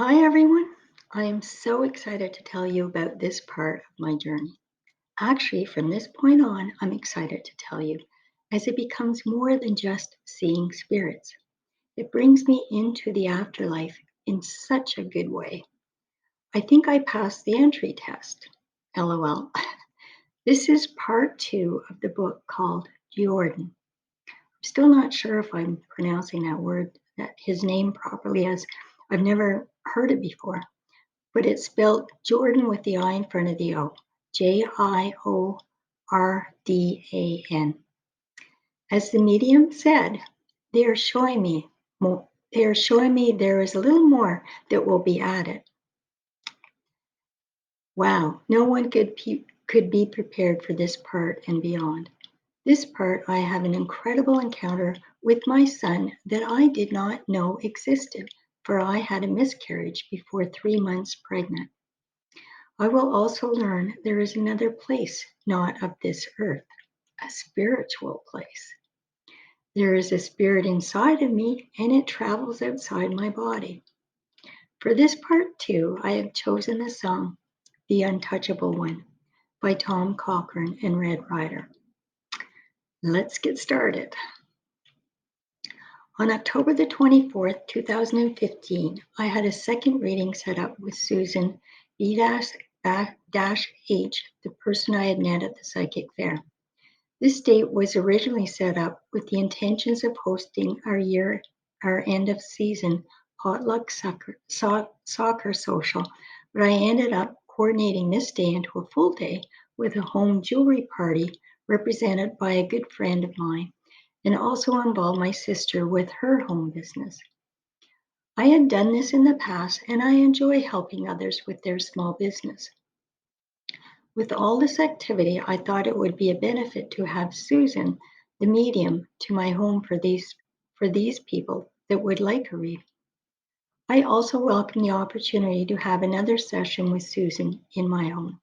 Hi, everyone. I am so excited to tell you about this part of my journey. Actually, from this point on, I'm excited to tell you as it becomes more than just seeing spirits. It brings me into the afterlife in such a good way. I think I passed the entry test. LOL. This is part two of the book called Jiordan. I'm still not sure if I'm pronouncing his name properly, as I've never heard it before. But it's spelled Jordan with the I in front of the O. Jiordan. As the medium said, they are showing me more. They are showing me there is a little more that will be added. Wow, no one could be prepared for this part and beyond. This part, I have an incredible encounter with my son that I did not know existed, for I had a miscarriage before 3 months pregnant. I will also learn there is another place not of this earth, a spiritual place. There is a spirit inside of me and it travels outside my body. For this part two, I have chosen the song, The Untouchable One, by Tom Cochrane and Red Rider. Let's get started. On October the 24th, 2015, I had a second reading set up with Susan B-H, the person I had met at the psychic fair. This date was originally set up with the intentions of hosting our end of season potluck soccer social, but I ended up coordinating this day into a full day with a home jewelry party represented by a good friend of mine, and also involved my sister with her home business. I had done this in the past and I enjoy helping others with their small business. With all this activity, I thought it would be a benefit to have Susan, the medium, to my home for these people that would like a read. I also welcome the opportunity to have another session with Susan in my home.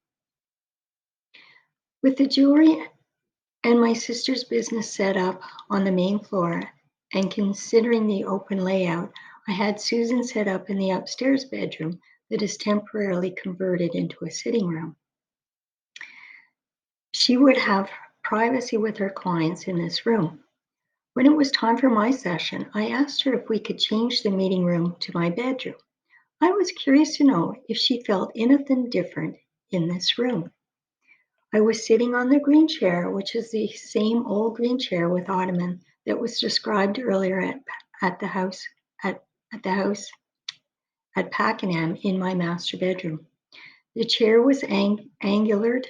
With the jewelry and my sister's business set up on the main floor, and considering the open layout, I had Susan set up in the upstairs bedroom that is temporarily converted into a sitting room. She would have privacy with her clients in this room. When it was time for my session, I asked her if we could change the meeting room to my bedroom. I was curious to know if she felt anything different in this room. I was sitting on the green chair, which is the same old green chair with ottoman that was described earlier at the house at Pakenham in my master bedroom. The chair was angular,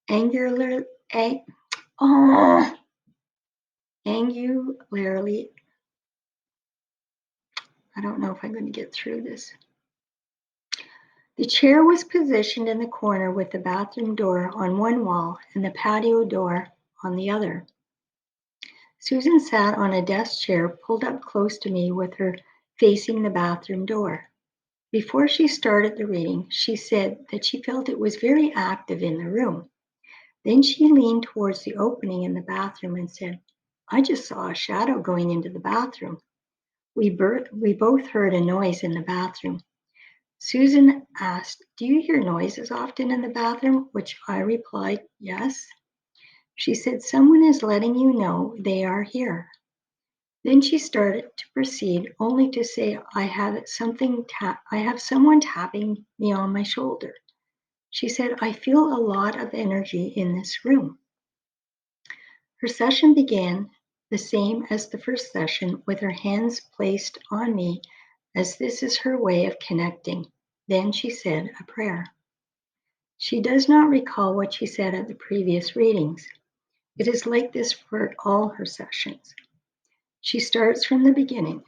angular, oh, angularly. I don't know if I'm going to get through this. The chair was positioned in the corner with the bathroom door on one wall and the patio door on the other. Susan sat on a desk chair pulled up close to me with her facing the bathroom door. Before she started the reading, she said that she felt it was very active in the room. Then she leaned towards the opening in the bathroom and said, "I just saw a shadow going into the bathroom." We both heard a noise in the bathroom. Susan asked, "Do you hear noises often in the bathroom?" Which I replied, "Yes." She said, "Someone is letting you know they are here." Then she started to proceed, only to say, I have someone tapping me on my shoulder." She said, "I feel a lot of energy in this room." Her session began the same as the first session, with her hands placed on me, as this is her way of connecting. Then she said a prayer. She does not recall what she said at the previous readings. It is like this for all her sessions. She starts from the beginning.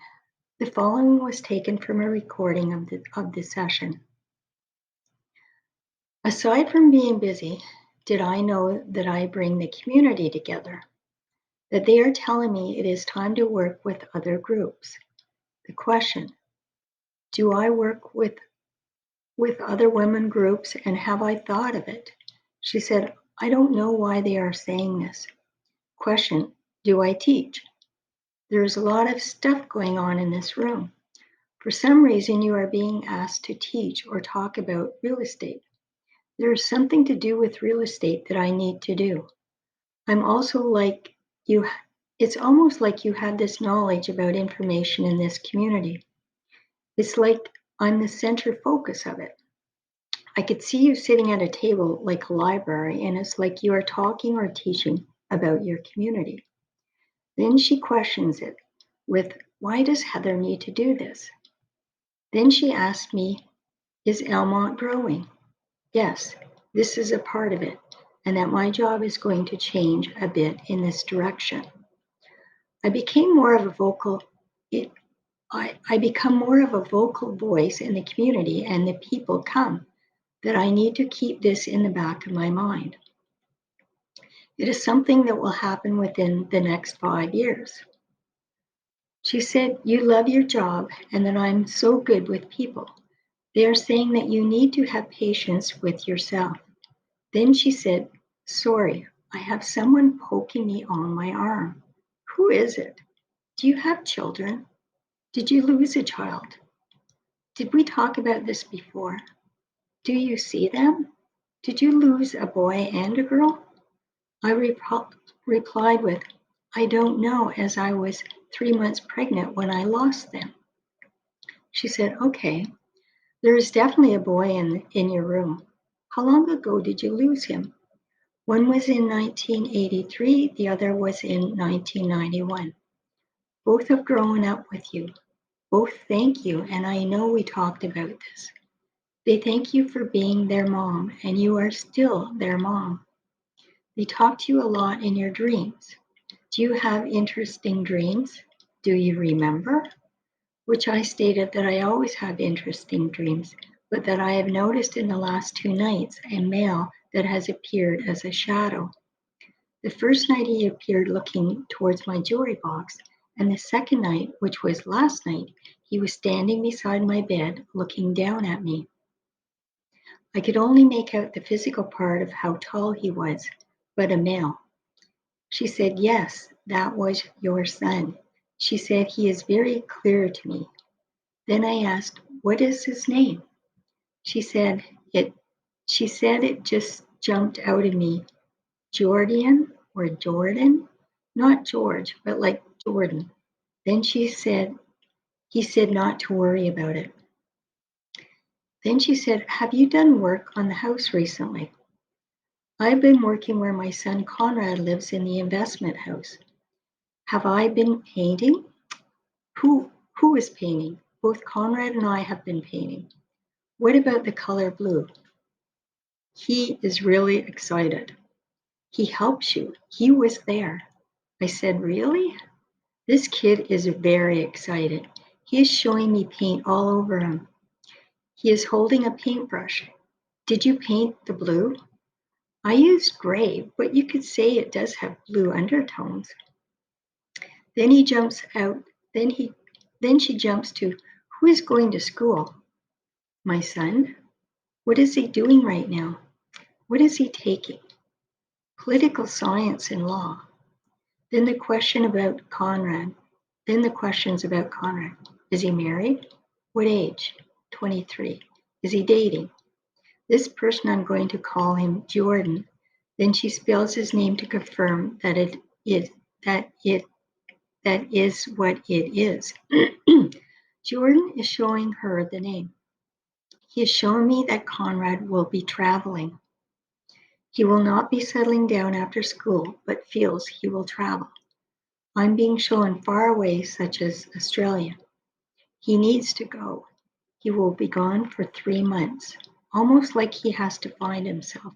The following was taken from a recording of the session. Aside from being busy, did I know that I bring the community together? That they are telling me it is time to work with other groups? The question, do I work with other women groups, and have I thought of it? She said, "I don't know why they are saying this." Question, do I teach? There is a lot of stuff going on in this room. For some reason, you are being asked to teach or talk about real estate. There is something to do with real estate that I need to do. I'm also like you, it's almost like you have this knowledge about information in this community. It's like I'm the center focus of it. I could see you sitting at a table like a library, and it's like you are talking or teaching about your community. Then she questions it with, why does Heather need to do this? Then she asked me, is Elmont growing? Yes, this is a part of it, and that my job is going to change a bit in this direction. I became more of a vocal, I become more of a vocal voice in the community, and the people come, that I need to keep this in the back of my mind. It is something that will happen within the next 5 years. She said, you love your job and that I'm so good with people. They are saying that you need to have patience with yourself. Then she said, sorry, I have someone poking me on my arm. Who is it? Do you have children? Did you lose a child? Did we talk about this before? Do you see them? Did you lose a boy and a girl? I replied with, I don't know, as I was 3 months pregnant when I lost them. She said, okay, there is definitely a boy in your room. How long ago did you lose him? One was in 1983, the other was in 1991. Both have grown up with you. Both thank you, and I know we talked about this. They thank you for being their mom, and you are still their mom. They talk to you a lot in your dreams. Do you have interesting dreams? Do you remember? Which I stated that I always have interesting dreams, but that I have noticed in the last 2 nights a male that has appeared as a shadow. The first night he appeared looking towards my jewelry box, and the second night, which was last night, he was standing beside my bed looking down at me. I could only make out the physical part of how tall he was, but a male. She said, yes, that was your son. She said, he is very clear to me. Then I asked, what is his name? She said it just jumped out of me. Jiordan or Jordan? Not George, but like Jordan. Then he said not to worry about it. Then she said, have you done work on the house recently? I've been working where my son Conrad lives in the investment house. Have I been painting? Who is painting? Both Conrad and I have been painting. What about the color blue? He is really excited. He helps you. He was there. I said, really? This kid is very excited. He is showing me paint all over him. He is holding a paintbrush. Did you paint the blue? I used gray, but you could say it does have blue undertones. Then he jumps out. Then she jumps to, who is going to school? My son. What is he doing right now? What is he taking? Political science and law. Then the questions about Conrad. Is he married? What age? 23. Is he dating? This person, I'm going to call him Jiordan. Then she spells his name to confirm that it is what it is. Jordan is showing her the name. He is showing me that Conrad will be traveling. He will not be settling down after school, but feels he will travel. I'm being shown far away, such as Australia. He needs to go. He will be gone for 3 months, almost like he has to find himself.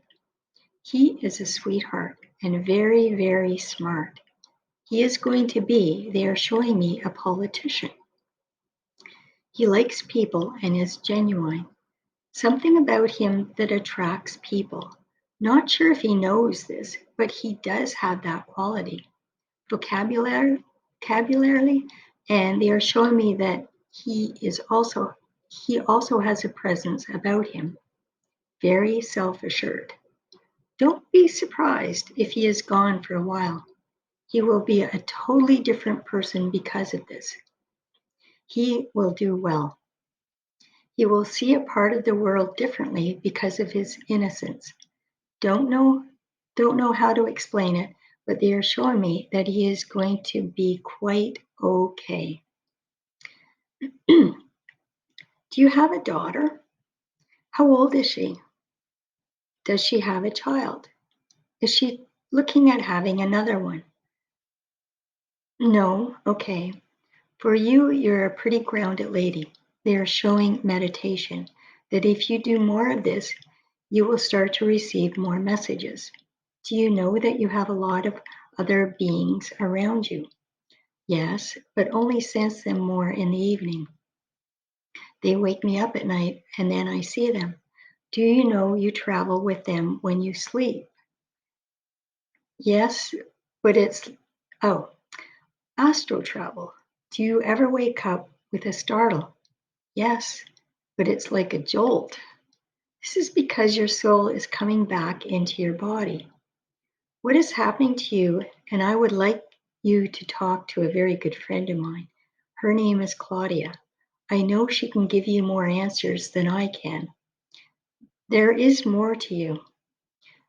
He is a sweetheart and very, very smart. He is going to be, they are showing me, a politician. He likes people and is genuine. Something about him that attracts people. Not sure if he knows this, but he does have that quality. Vocabulary, and they are showing me that he also has a presence about him. Very self-assured. Don't be surprised if he is gone for a while. He will be a totally different person because of this. He will do well. He will see a part of the world differently because of his innocence. Don't know don't know how to explain it, but they are showing me that he is going to be quite okay. Do you have a daughter? How old is she? Does she have a child? Is she looking at having another one? No, okay. For you, you're a pretty grounded lady. They are showing meditation, that if you do more of this, you will start to receive more messages. Do you know that you have a lot of other beings around you? Yes, but only sense them more in the evening. They wake me up at night and then I see them. Do you know you travel with them when you sleep? Yes, but oh, astral travel. Do you ever wake up with a startle? Yes, but it's like a jolt. This is because your soul is coming back into your body. What is happening to you? And I would like you to talk to a very good friend of mine. Her name is Claudia. I know she can give you more answers than I can. There is more to you.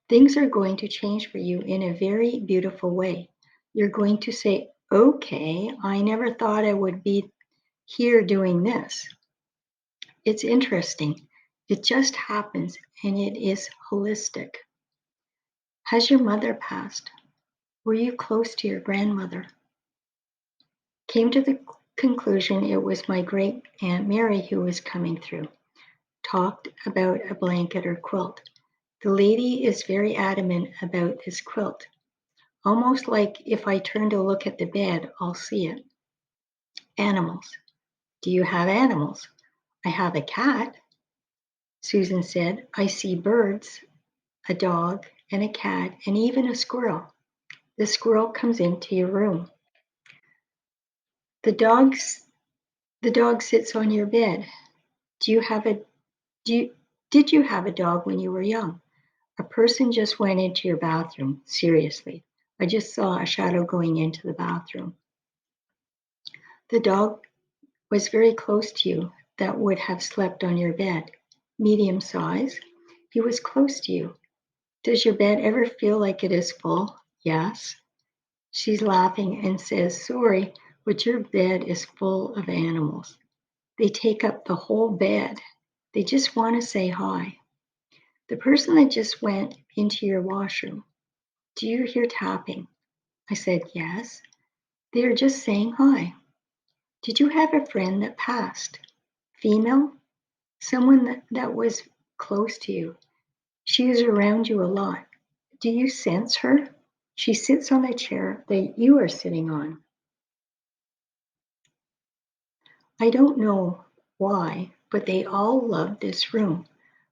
Things are going to change for you in a very beautiful way. You're going to say, okay, I never thought I would be here doing this. It's interesting. It just happens and it is holistic. Has your mother passed? Were you close to your grandmother? Came to the conclusion it was my great Aunt Mary who was coming through. Talked about a blanket or quilt. The lady is very adamant about this quilt. Almost like if I turn to look at the bed, I'll see it. Animals. Do you have animals? I have a cat. Susan said, I see birds, a dog, and a cat, and even a squirrel. The squirrel comes into your room. The dogs the dog sits on your bed. Do you have a do you, did you have a dog when you were young? A person just went into your bathroom. Seriously. I just saw a shadow going into the bathroom. The dog was very close to you that would have slept on your bed. Medium size. He was close to you. Does your bed ever feel like it is full? Yes. She's laughing and says, sorry, but your bed is full of animals. They take up the whole bed. They just want to say hi. The person that just went into your washroom, do you hear tapping? I said, yes. They are just saying hi. Did you have a friend that passed? Female? Someone that was close to you. She is around you a lot. Do you sense her? She sits on the chair that you are sitting on. I don't know why, but they all love this room.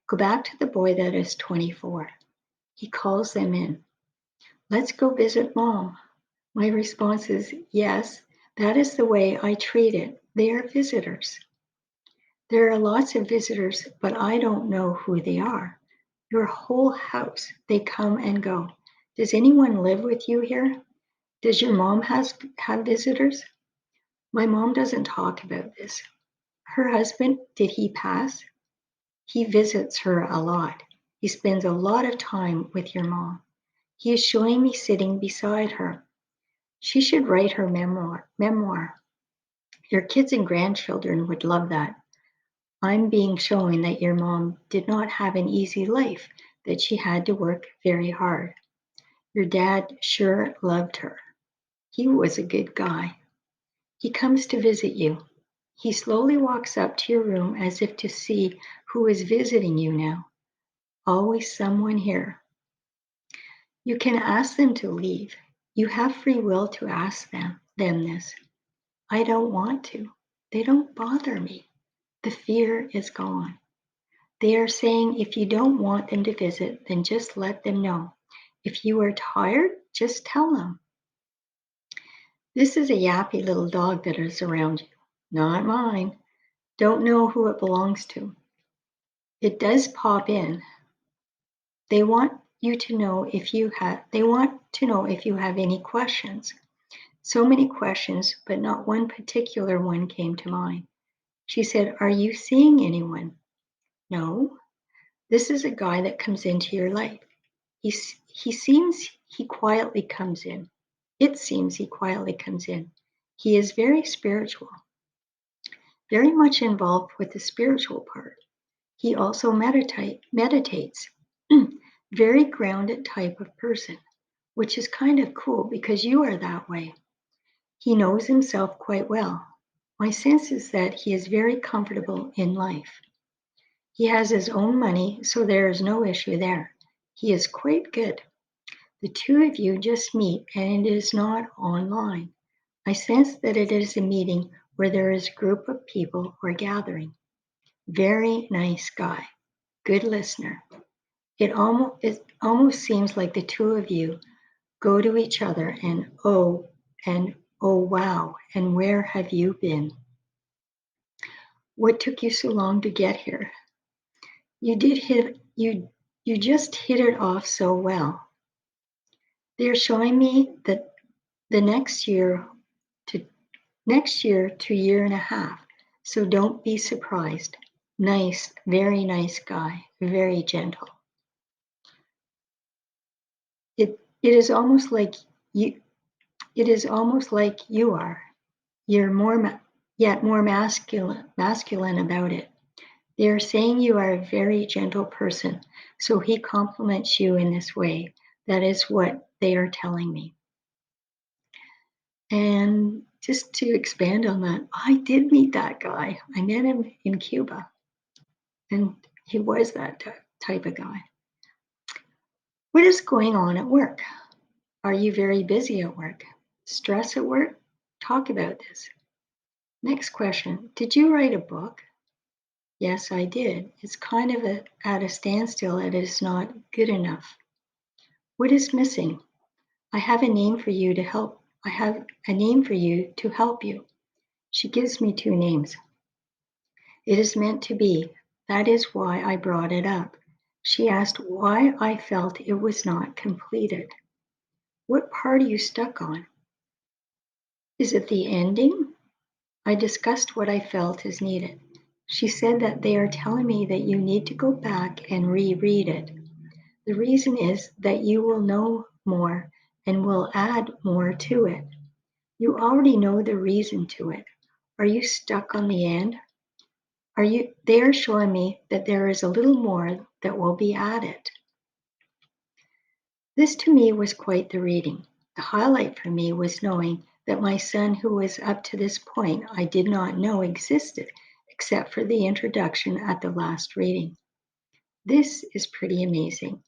Go back to the boy that is 24. He calls them in. Let's go visit mom. My response is, yes, that is the way I treat it. They are visitors. There are lots of visitors, but I don't know who they are. Your whole house, they come and go. Does anyone live with you here? Does your mom have visitors? My mom doesn't talk about this. Her husband, did he pass? He visits her a lot. He spends a lot of time with your mom. He is showing me sitting beside her. She should write her memoir. Your kids and grandchildren would love that. I'm being shown that your mom did not have an easy life, that she had to work very hard. Your dad sure loved her. He was a good guy. He comes to visit you. He slowly walks up to your room as if to see who is visiting you now. Always someone here. You can ask them to leave. You have free will to ask them this. I don't want to. They don't bother me. The fear is gone. They are saying if you don't want them to visit, then just let them know. If you are tired, just tell them. This is a yappy little dog that is around you. Not mine. Don't know who it belongs to. It does pop in. They want to know if you have any questions. So many questions, but not one particular one came to mind. She said, "Are you seeing anyone?" "No. This is a guy that comes into your life. He seems he quietly comes in. It seems he quietly comes in. He is very spiritual, very much involved with the spiritual part. He also meditates. Very grounded type of person, which is kind of cool because you are that way. He knows himself quite well. My sense is that he is very comfortable in life. He has his own money, so there is no issue there. He is quite good. The two of you just meet, and it is not online. I sense that it is a meeting where there is a group of people or gathering. Very nice guy. Good listener. It almost seems like the two of you go to each other and oh wow, and where have you been? What took you so long to get here? You did hit you just hit it off so well. They're showing me that the next year to year and a half. So don't be surprised. Nice, very nice guy, very gentle. It is almost like you it is almost like you are. You're yet more masculine about it. They are saying you are a very gentle person, so he compliments you in this way. That is what they are telling me. And just to expand on that, I did meet that guy. I met him in Cuba, and he was that type of guy. What is going on at work? Are you very busy at work? Stress at work? Talk about this. Next question. Did you write a book? Yes, I did. It's kind of at a standstill. It is not good enough. What is missing? I have a name for you to help. I have a name for you to help you. She gives me two names. It is meant to be. That is why I brought it up. She asked why I felt it was not completed. What part are you stuck on? Is it the ending? I discussed what I felt is needed. She said that they are telling me that you need to go back and reread it. The reason is that you will know more and will add more to it. You already know the reason to it. Are you stuck on the end? They are showing me that there is a little more that will be added. This to me was quite the reading. The highlight for me was knowing that my son, who was up to this point I did not know existed, except for the introduction at the last reading. This is pretty amazing.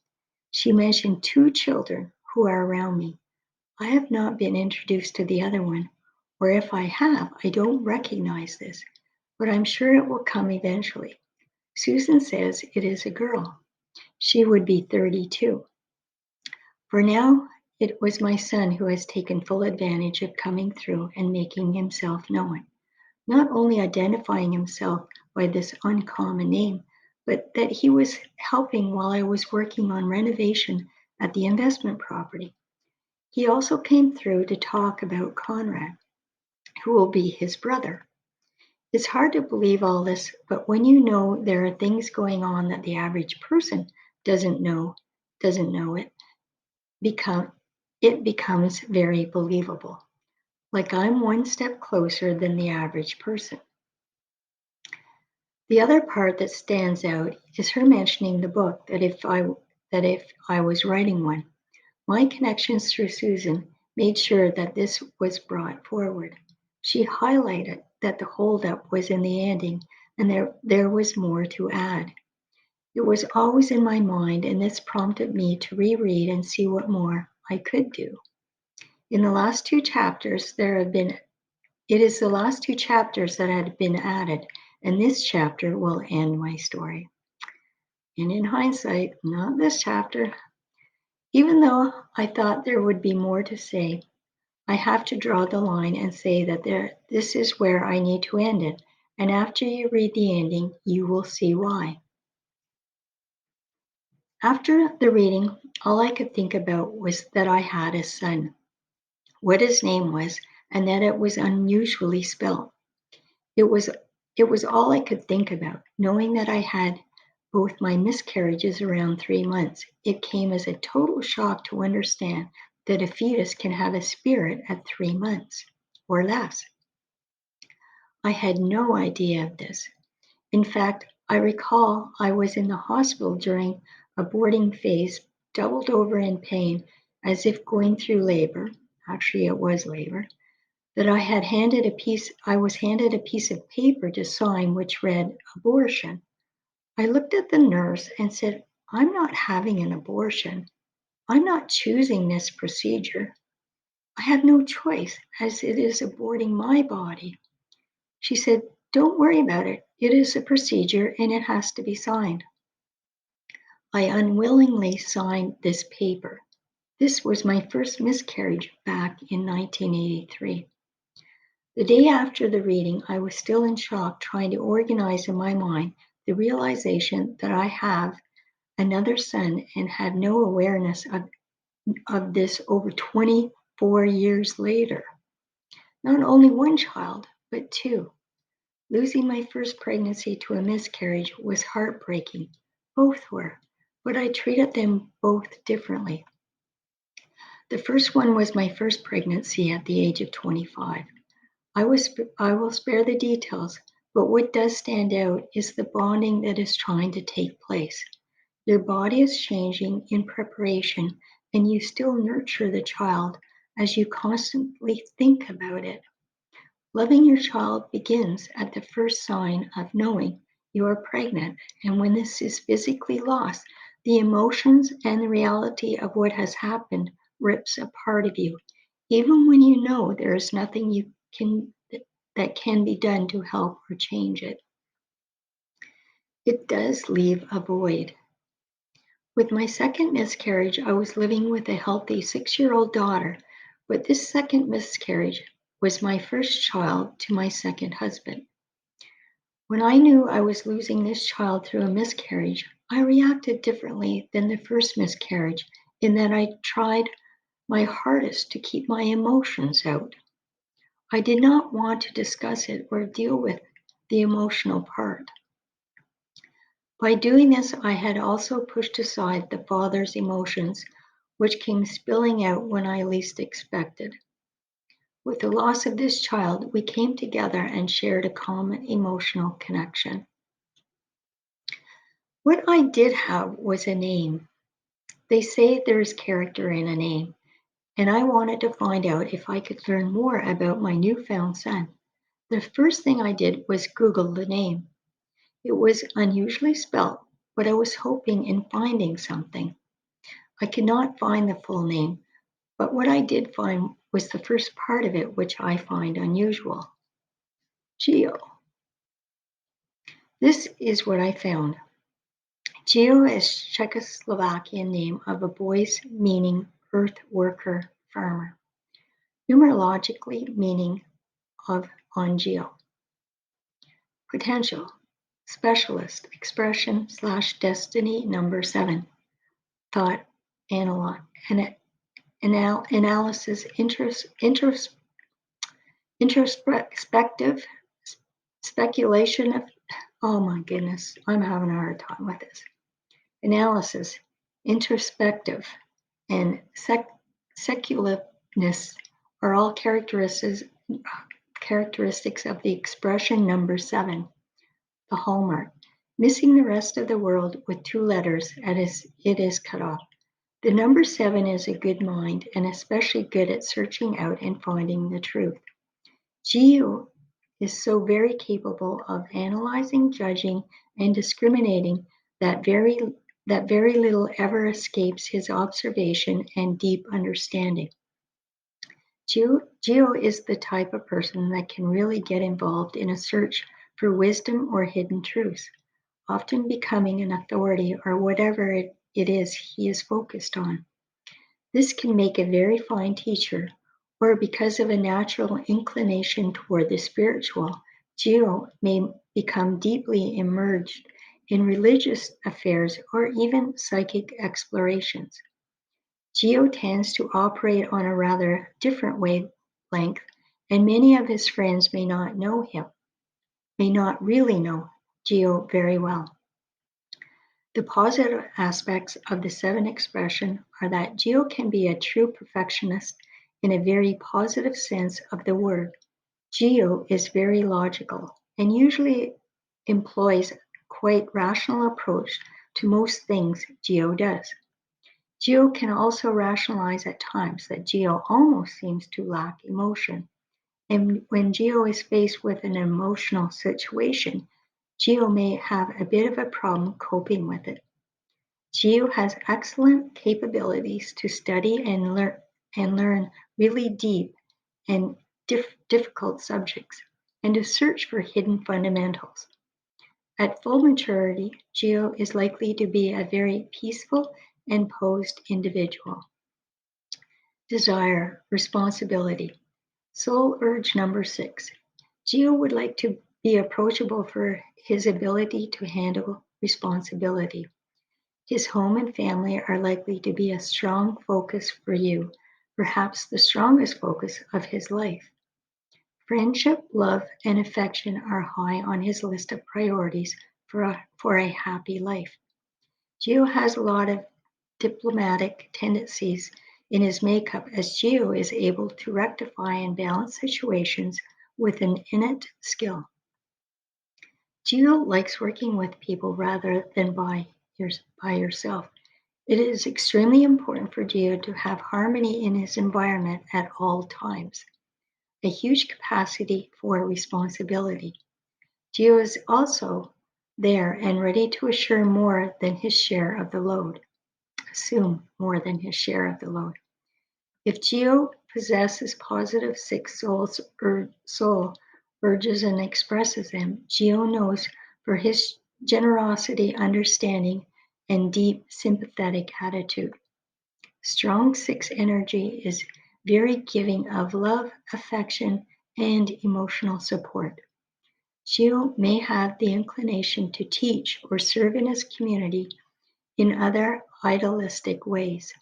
She mentioned two children who are around me. I have not been introduced to the other one, or if I have, I don't recognize this, but I'm sure it will come eventually. Susan says it is a girl. She would be 32. For now, it was my son who has taken full advantage of coming through and making himself known, not only identifying himself by this uncommon name, but that he was helping while I was working on renovation at the investment property. He also came through to talk about Conrad, who will be his brother. It's hard to believe all this, but when you know there are things going on that the average person doesn't know it becomes very believable. Like I'm one step closer than the average person. The other part that stands out is her mentioning the book that if I was writing one. My connections through Susan made sure that this was brought forward. She highlighted that the holdup was in the ending and there was more to add. It was always in my mind, and this prompted me to reread and see what more I could do. In the last two chapters, it is the last two chapters that had been added, and this chapter will end my story. And in hindsight, not this chapter. Even though I thought there would be more to say, I have to draw the line and say that this is where I need to end it. And after you read the ending, you will see why. After the reading, all I could think about was that I had a son, what his name was, and that it was unusually spelled. It was It was all I could think about, knowing that I had both my miscarriages around 3 months. It came as a total shock to understand that a fetus can have a spirit at 3 months or less. I had no idea of this. In fact, I recall I was in the hospital during a boarding phase, doubled over in pain as if going through labor. Actually, it was labor. That I was handed a piece of paper to sign which read abortion. I looked at the nurse and said, "I'm not having an abortion. I'm not choosing this procedure. I have no choice as it is aborting my body." She said, "Don't worry about it. It is a procedure and it has to be signed." I unwillingly signed this paper. This was my first miscarriage back in 1983. The day after the reading, I was still in shock, trying to organize in my mind the realization that I have another son and had no awareness of this over 24 years later. Not only one child, but two. Losing my first pregnancy to a miscarriage was heartbreaking. Both were, but I treated them both differently. The first one was my first pregnancy at the age of 25. I will spare the details, but what does stand out is the bonding that is trying to take place. Your body is changing in preparation, and you still nurture the child as you constantly think about it. Loving your child begins at the first sign of knowing you are pregnant, and when this is physically lost, the emotions and the reality of what has happened rips a part of you, even when you know there is nothing that can be done to help or change it. It does leave a void. With my second miscarriage, I was living with a healthy 6-year-old daughter, but this second miscarriage was my first child to my second husband. When I knew I was losing this child through a miscarriage, I reacted differently than the first miscarriage in that I tried my hardest to keep my emotions out. I did not want to discuss it or deal with the emotional part. By doing this, I had also pushed aside the father's emotions, which came spilling out when I least expected. With the loss of this child, we came together and shared a common emotional connection. What I did have was a name. They say there is character in a name, and I wanted to find out if I could learn more about my newfound son. The first thing I did was Google the name. It was unusually spelled, but I was hoping in finding something. I could not find the full name, but what I did find was the first part of it, which I find unusual. Geo. This is what I found. Geo is Czechoslovakian name of a boy's meaning earth worker farmer, numerologically meaning of on Geo. Potential, specialist, expression / destiny number 7, thought, analysis, introspective, speculation of, oh my goodness, I'm having a hard time with this. Analysis, introspective, and seculativeness are all characteristics of the expression number 7, the hallmark. Missing the rest of the world with 2 letters as it is cut off. The number 7 is a good mind and especially good at searching out and finding the truth. Geo is so very capable of analyzing, judging, and discriminating that very little ever escapes his observation and deep understanding. Geo is the type of person that can really get involved in a search for wisdom or hidden truths, often becoming an authority or whatever it is he is focused on. This can make a very fine teacher, or because of a natural inclination toward the spiritual, Geo may become deeply immersed in religious affairs or even psychic explorations. Geo tends to operate on a rather different wavelength, and many of his friends may not know him. may not really know Gio very well. The positive aspects of the seven expression are that Gio can be a true perfectionist in a very positive sense of the word. Gio is very logical and usually employs quite rational approach to most things Gio does. Gio can also rationalize at times that Gio almost seems to lack emotion. And when Gio is faced with an emotional situation, Gio may have a bit of a problem coping with it. Gio has excellent capabilities to study and learn really deep and difficult subjects, and to search for hidden fundamentals. At full maturity, Gio is likely to be a very peaceful and posed individual. Desire, responsibility. Soul urge number 6. Gio would like to be approachable for his ability to handle responsibility. His home and family are likely to be a strong focus for you, perhaps the strongest focus of his life. Friendship, love, and affection are high on his list of priorities for a happy life. Gio has a lot of diplomatic tendencies in his makeup, as Gio is able to rectify and balance situations with an innate skill. Gio likes working with people rather than by yourself. It is extremely important for Gio to have harmony in his environment at all times. A huge capacity for responsibility. Gio is also there and ready to assume more than his share of the load. If Gio possesses positive six soul urges and expresses them, Gio knows for his generosity, understanding, and deep sympathetic attitude. Strong six energy is very giving of love, affection, and emotional support. Gio may have the inclination to teach or serve in his community in other idealistic ways.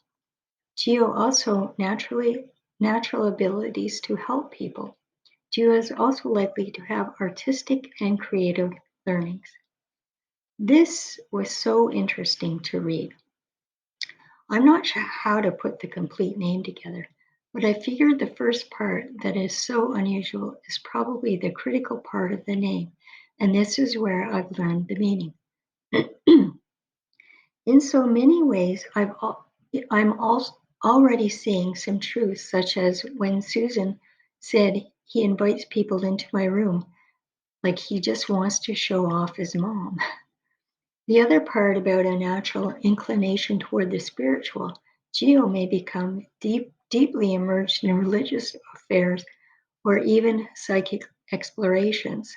Gio also natural abilities to help people. Gio is also likely to have artistic and creative learnings. This was so interesting to read. I'm not sure how to put the complete name together, but I figured the first part that is so unusual is probably the critical part of the name, and this is where I've learned the meaning. In so many ways, I'm already seeing some truths, such as when Susan said he invites people into my room like he just wants to show off his mom. The other part about a natural inclination toward the spiritual, Gio may become deeply immersed in religious affairs or even psychic explorations.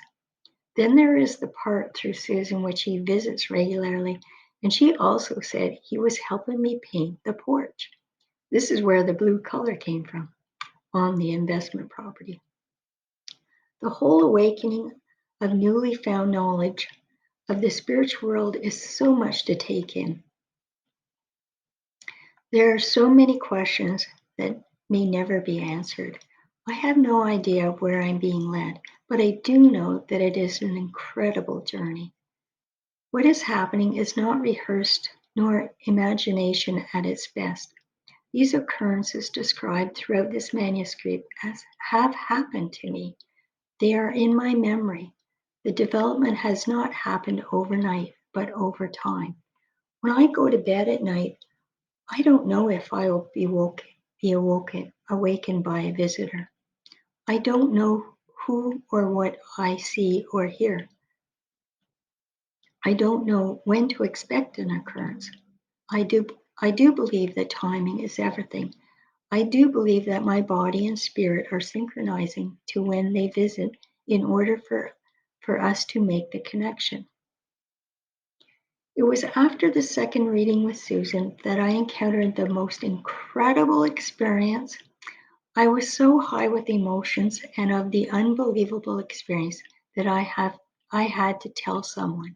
Then there is the part through Susan which he visits regularly, and she also said he was helping me paint the porch. This is where the blue color came from on the investment property. The whole awakening of newly found knowledge of the spiritual world is so much to take in. There are so many questions that may never be answered. I have no idea where I'm being led, but I do know that it is an incredible journey. What is happening is not rehearsed nor imagination at its best. These occurrences described throughout this manuscript have happened to me. They are in my memory. The development has not happened overnight, but over time. When I go to bed at night, I don't know if I will be awakened by a visitor. I don't know who or what I see or hear. I don't know when to expect an occurrence. I do believe that timing is everything. I do believe that my body and spirit are synchronizing to when they visit in order for us to make the connection. It was after the second reading with Susan that I encountered the most incredible experience. I was so high with emotions and of the unbelievable experience that I had to tell someone.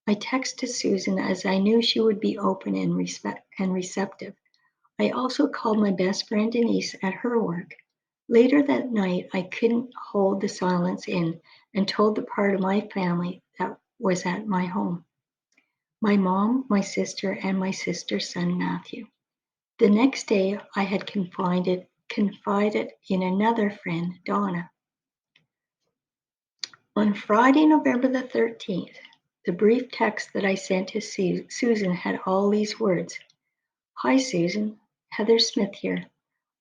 I texted Susan as I knew she would be open and receptive. I also called my best friend Denise at her work. Later that night, I couldn't hold the silence in and told the part of my family that was at my home. My mom, my sister, and my sister's son, Matthew. The next day, I had confided in another friend, Donna. On Friday, November the 13th, the brief text that I sent to Susan had all these words. Hi, Susan. Heather Smith here.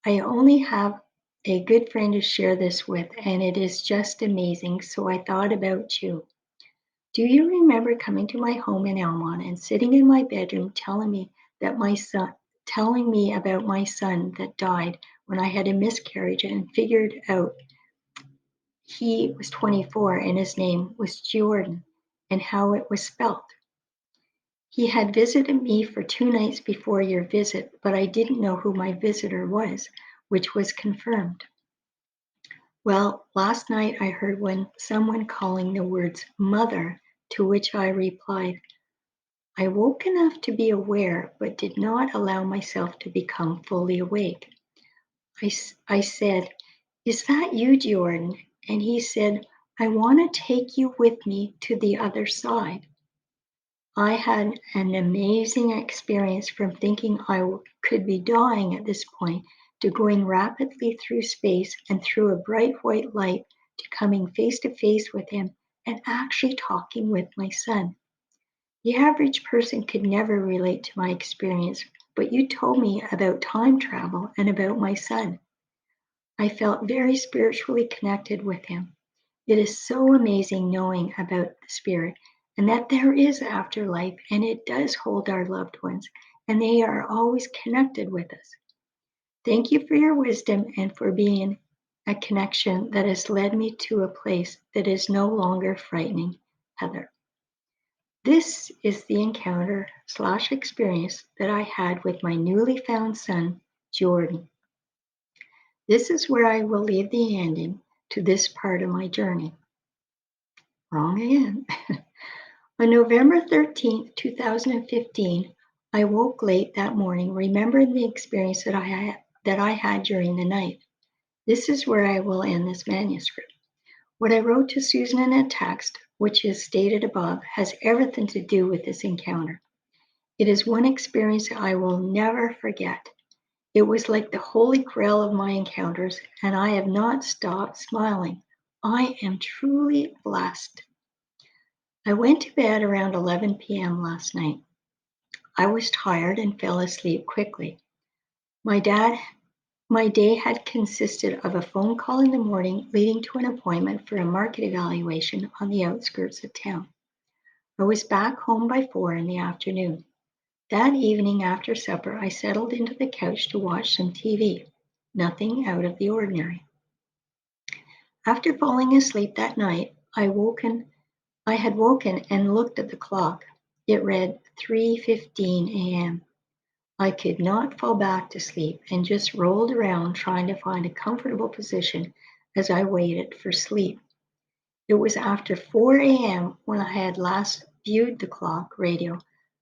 I only have a good friend to share this with, and it is just amazing, so I thought about you. Do you remember coming to my home in Elmont and sitting in my bedroom telling me about my son that died when I had a miscarriage and figured out he was 24 and his name was Jiordan and how it was spelt? He had visited me for 2 nights before your visit, but I didn't know who my visitor was, which was confirmed. Well, last night I heard someone calling the words mother, to which I replied, I woke enough to be aware, but did not allow myself to become fully awake. I said, is that you, Jiordan? And he said, I want to take you with me to the other side. I had an amazing experience from thinking I could be dying at this point to going rapidly through space and through a bright white light to coming face to face with him and actually talking with my son. The average person could never relate to my experience, but you told me about time travel and about my son. I felt very spiritually connected with him. It is so amazing knowing about the spirit and that there is afterlife and it does hold our loved ones and they are always connected with us. Thank you for your wisdom and for being a connection that has led me to a place that is no longer frightening, Heather. This is the encounter/experience that I had with my newly found son, Jiordan. This is where I will leave the ending to this part of my journey. Wrong again. On November 13th, 2015, I woke late that morning, remembering the experience that I had during the night. This is where I will end this manuscript. What I wrote to Susan in a text, which is stated above, has everything to do with this encounter. It is one experience I will never forget. It was like the holy grail of my encounters, and I have not stopped smiling. I am truly blessed. I went to bed around 11 p.m. last night. I was tired and fell asleep quickly. My day had consisted of a phone call in the morning leading to an appointment for a market evaluation on the outskirts of town. I was back home by 4 in the afternoon. That evening after supper, I settled into the couch to watch some TV. Nothing out of the ordinary. After falling asleep that night, I had woken and looked at the clock. It read 3:15 a.m. I could not fall back to sleep and just rolled around trying to find a comfortable position as I waited for sleep. It was after 4 a.m. when I had last viewed the clock radio,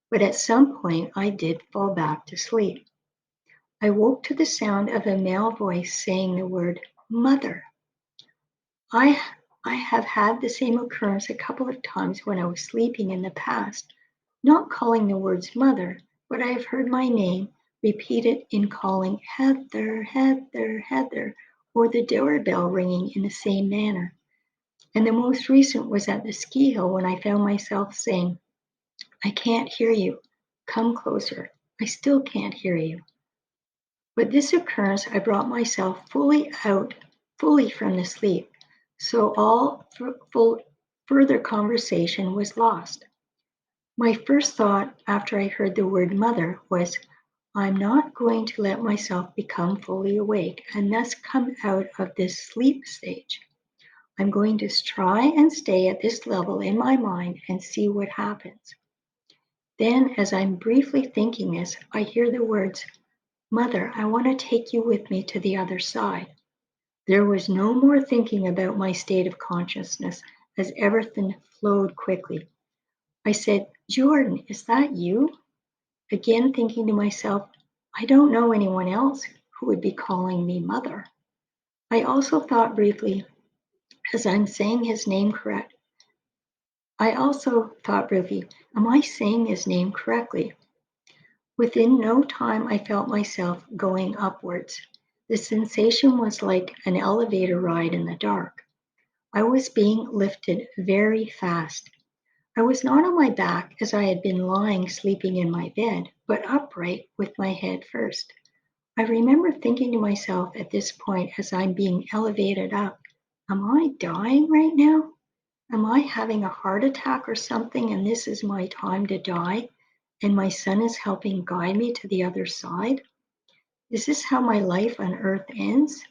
but at some point I did fall back to sleep. I woke to the sound of a male voice saying the word mother. I have had the same occurrence a couple of times when I was sleeping in the past, not calling the words mother, but I have heard my name repeated in calling Heather, Heather, Heather, or the doorbell ringing in the same manner. And the most recent was at the ski hill when I found myself saying, I can't hear you. Come closer. I still can't hear you. But this occurrence, I brought myself fully from the sleep. So all further conversation was lost. My first thought after I heard the word mother was, I'm not going to let myself become fully awake and thus come out of this sleep stage. I'm going to try and stay at this level in my mind and see what happens. Then, as I'm briefly thinking this, I hear the words, Mother, I want to take you with me to the other side. There was no more thinking about my state of consciousness as everything flowed quickly. I said, Jiordan, is that you? Again thinking to myself, I don't know anyone else who would be calling me mother. I also thought briefly, as I'm saying his name correct. I also thought briefly, am I saying his name correctly? Within no time, I felt myself going upwards. The sensation was like an elevator ride in the dark. I was being lifted very fast. I was not on my back as I had been lying sleeping in my bed, but upright with my head first. I remember thinking to myself at this point as I'm being elevated up, am I dying right now? Am I having a heart attack or something and this is my time to die? And my son is helping guide me to the other side? Is this how my life on earth ends?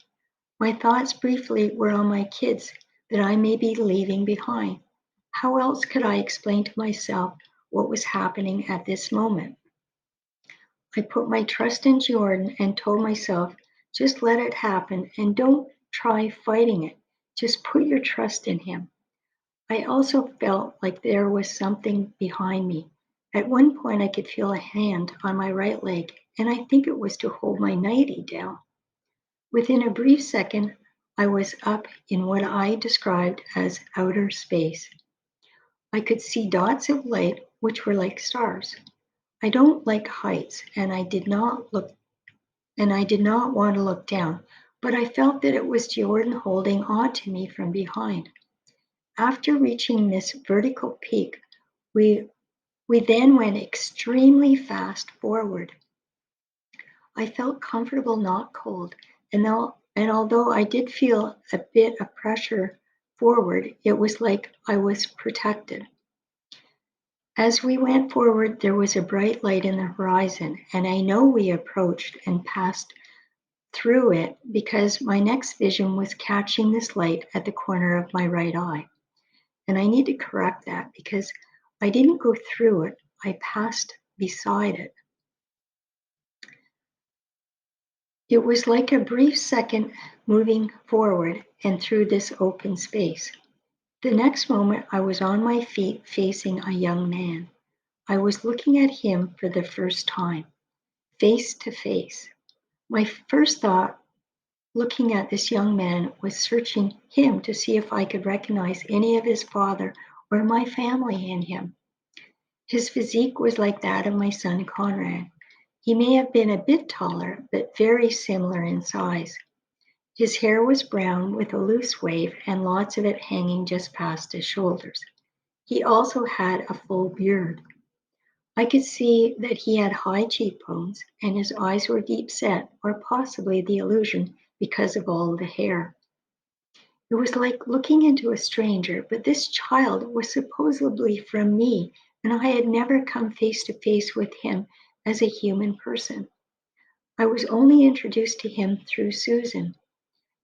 My thoughts briefly were on my kids that I may be leaving behind. How else could I explain to myself what was happening at this moment? I put my trust in Jiordan and told myself, just let it happen and don't try fighting it. Just put your trust in him. I also felt like there was something behind me. At one point, I could feel a hand on my right leg, and I think it was to hold my nightie down. Within a brief second, I was up in what I described as outer space. I could see dots of light, which were like stars. I don't like heights, and I did not want to look down, but I felt that it was Jordan holding on to me from behind. After reaching this vertical peak, we then went extremely fast forward. I felt comfortable, not cold, and although I did feel a bit of pressure forward, it was like I was protected. As we went forward, there was a bright light in the horizon, and I know we approached and passed through it because my next vision was catching this light at the corner of my right eye. And I need to correct that because I didn't go through it, I passed beside it. It was like a brief second moving forward and through this open space. The next moment, I was on my feet facing a young man. I was looking at him for the first time, face to face. My first thought, looking at this young man, was searching him to see if I could recognize any of his father or my family in him. His physique was like that of my son Conrad. He may have been a bit taller, but very similar in size. His hair was brown with a loose wave and lots of it hanging just past his shoulders. He also had a full beard. I could see that he had high cheekbones and his eyes were deep set, or possibly the illusion because of all the hair. It was like looking into a stranger, but this child was supposedly from me, and I had never come face to face with him as a human person. I was only introduced to him through Susan.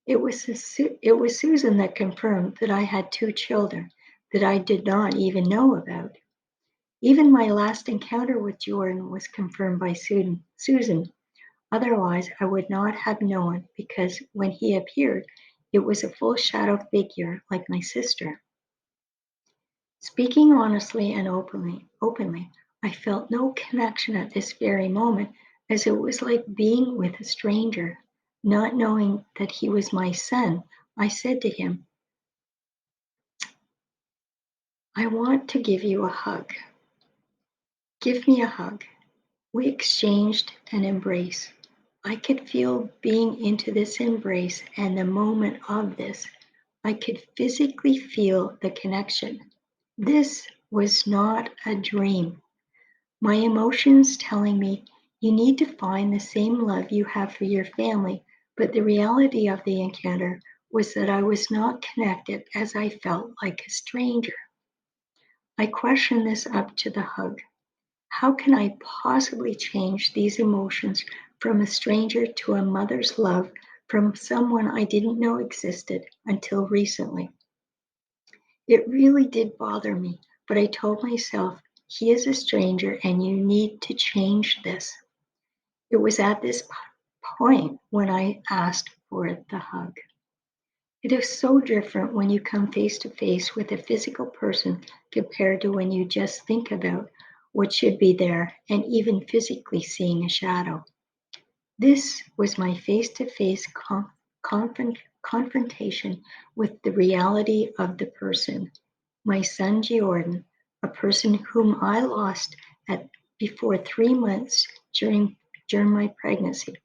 It was Susan that confirmed that I had two children that I did not even know about. Even my last encounter with Jordan was confirmed by Susan. Otherwise, I would not have known because when he appeared, it was a full shadow figure like my sister. Speaking honestly and openly, I felt no connection at this very moment, as it was like being with a stranger. Not knowing that he was my son, I said to him, I want to give you a hug. Give me a hug. We exchanged an embrace. I could feel being into this embrace and the moment of this. I could physically feel the connection. This was not a dream. My emotions telling me you need to find the same love you have for your family, but the reality of the encounter was that I was not connected as I felt like a stranger. I questioned this up to the hug. How can I possibly change these emotions from a stranger to a mother's love from someone I didn't know existed until recently? It really did bother me, but I told myself, he is a stranger and you need to change this. It was at this point when I asked for the hug. It is so different when you come face to face with a physical person compared to when you just think about what should be there and even physically seeing a shadow. This was my face to face confrontation with the reality of the person, my son Jiordan, a person whom I lost at before 3 months during my pregnancy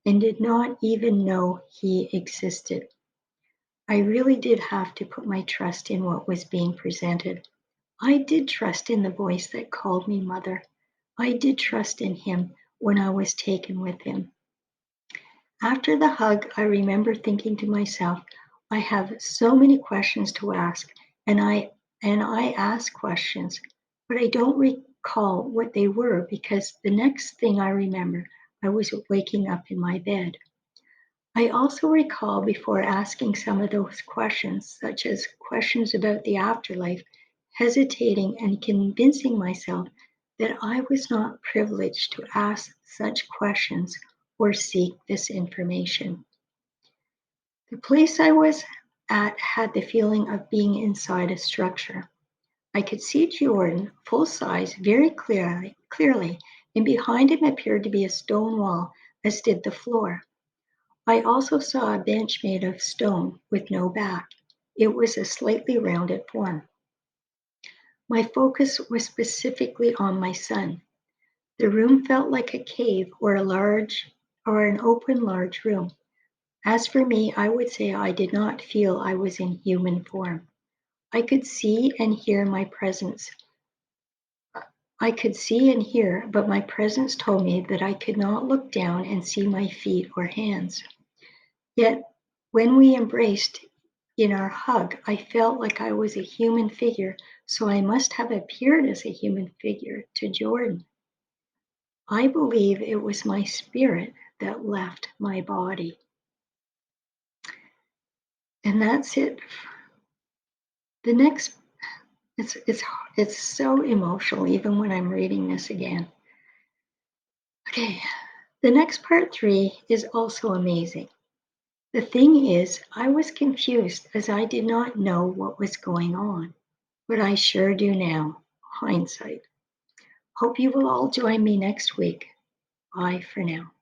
and did not even know he existed. I really did have to put my trust in what was being presented. I did trust in the voice that called me mother. I did trust in him when I was taken with him. After the hug, I remember thinking to myself, I have so many questions to ask, and I ask questions, but I don't recall what they were because the next thing I remember, I was waking up in my bed. I also recall before asking some of those questions, such as questions about the afterlife, hesitating and convincing myself that I was not privileged to ask such questions or seek this information. The place I was at had the feeling of being inside a structure. I could see Jordan, full size, very clearly, and behind him appeared to be a stone wall, as did the floor. I also saw a bench made of stone with no back. It was a slightly rounded form. My focus was specifically on my son. The room felt like a cave or an open large room. As for me, I would say I did not feel I was in human form. I could see and hear my presence. I could see and hear, but my presence told me that I could not look down and see my feet or hands. Yet, when we embraced in our hug, I felt like I was a human figure, so I must have appeared as a human figure to Jordan. I believe it was my spirit that left my body. And that's it. The next, it's so emotional even when I'm reading this again. Okay, the next part 3 is also amazing. The thing is, I was confused as I did not know what was going on, but I sure do now, hindsight. Hope you will all join me next week. Bye for now.